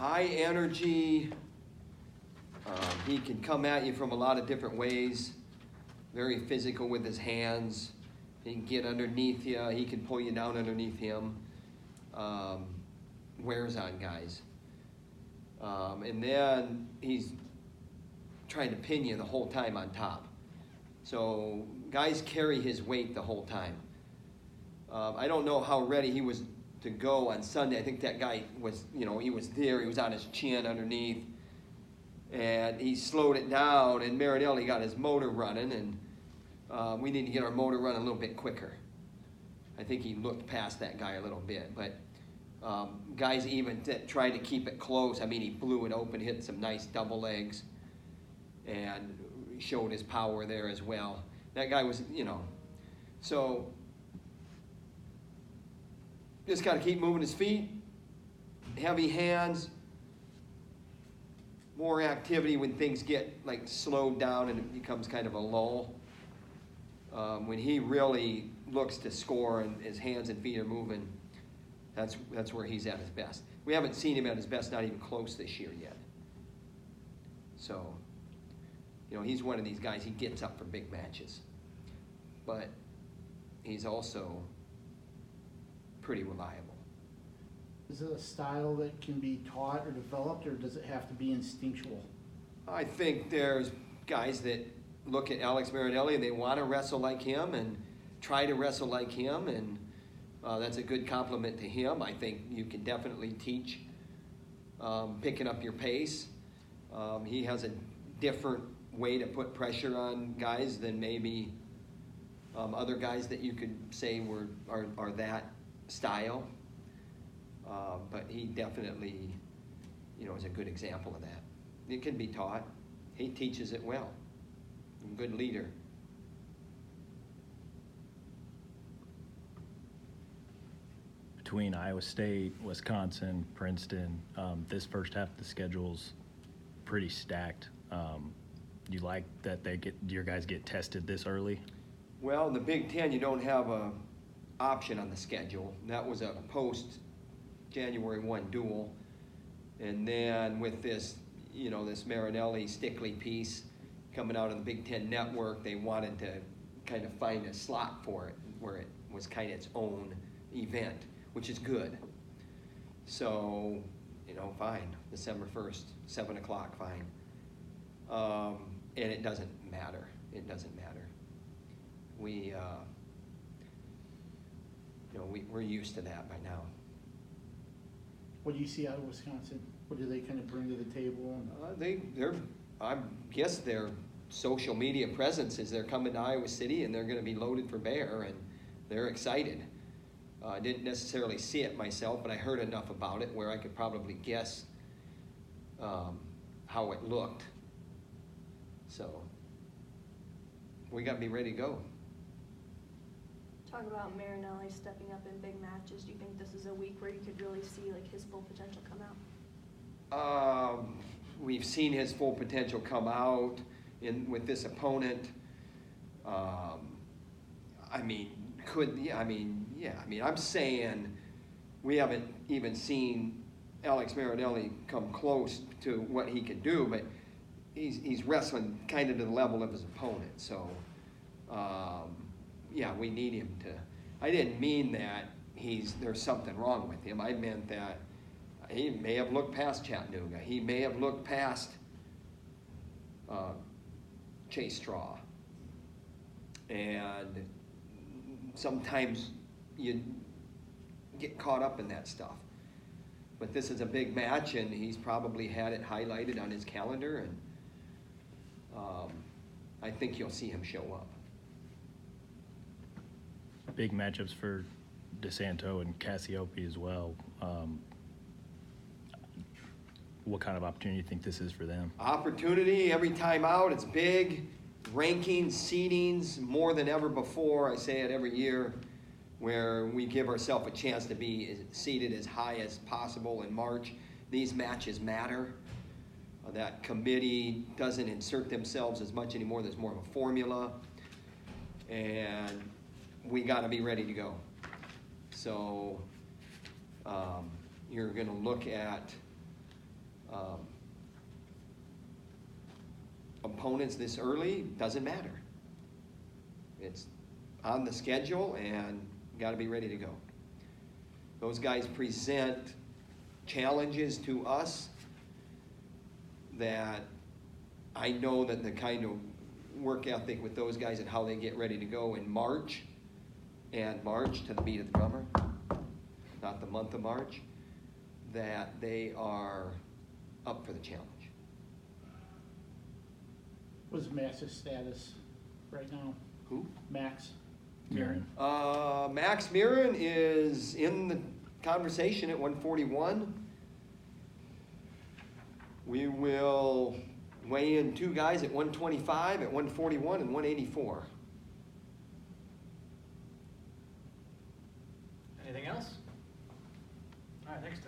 high energy. He can come at you from a lot of different ways. Very physical with his hands. He can get underneath you. He can pull you down underneath him. Wears on guys. And then he's trying to pin you the whole time on top. So guys carry his weight the whole time. I don't know how ready he was to go on Sunday. I think that guy was, he was there. He was on his chin underneath. And he slowed it down, and Marinelli got his motor running, and we need to get our motor running a little bit quicker. I think he looked past that guy a little bit, but guys even tried to keep it close. I mean, he blew it open, hit some nice double legs, and showed his power there as well. That guy was, so just got to keep moving his feet, heavy hands, more activity when things get like slowed down and it becomes kind of a lull. When he really looks to score and his hands and feet are moving, that's where he's at his best. We haven't seen him at his best, not even close this year yet. So, he's one of these guys, he gets up for big matches. But he's also pretty reliable. Is it a style that can be taught or developed, or does it have to be instinctual? I think there's guys that look at Alex Marinelli and they want to wrestle like him and try to wrestle like him, and that's a good compliment to him. I think you can definitely teach picking up your pace. He has a different way to put pressure on guys than maybe other guys that you could say are that style. But he definitely, is a good example of that. It can be taught. He teaches it well. A good leader. Between Iowa State, Wisconsin, Princeton, this first half of the schedule's pretty stacked. You like that your guys get tested this early? Well, in the Big Ten, you don't have a option on the schedule. That was a post-January 1 duel. And then with this, this Marinelli Stickley piece coming out of the Big Ten network, they wanted to kind of find a slot for it where it was kind of its own event, which is good. So, fine, December 1st, 7 o'clock, fine. And it doesn't matter. It doesn't matter. We're used to that by now. What do you see out of Wisconsin? What do they kind of bring to the table? I guess their social media presence is they're coming to Iowa City and they're going to be loaded for bear, and they're excited. I didn't necessarily see it myself, but I heard enough about it where I could probably guess how it looked. So we got to be ready to go. Talk about Marinelli stepping up in big matches. Do you think this is a week where you could really see his full potential come out? We've seen his full potential come out with this opponent. I'm saying we haven't even seen Alex Marinelli come close to what he could do, but he's wrestling kind of to the level of his opponent. So, we need him to. I didn't mean that there's something wrong with him. I meant that he may have looked past Chattanooga. He may have looked past Chase Straw. And sometimes you get caught up in that stuff. But this is a big match, and he's probably had it highlighted on his calendar, and I think you'll see him show up. Big matchups for DeSanto and Cassiope as well. What kind of opportunity do you think this is for them? Opportunity every time out. It's big. Rankings, seedings, more than ever before. I say it every year, where we give ourselves a chance to be seated as high as possible in March. These matches matter. That committee doesn't insert themselves as much anymore. There's more of a formula. And we got to be ready to go. So you're going to look at Opponents this early, doesn't matter. It's on the schedule and gotta be ready to go. Those guys present challenges to us that I know that the kind of work ethic with those guys and how they get ready to go in March, and March to the beat of the drummer, not the month of March, that they are up for the challenge. What's Max's status right now? Who? Max? Mirren. Max Mirren is in the conversation at 141. We will weigh in two guys at 125, at 141, and 184. Anything else? All right, thanks, Tom.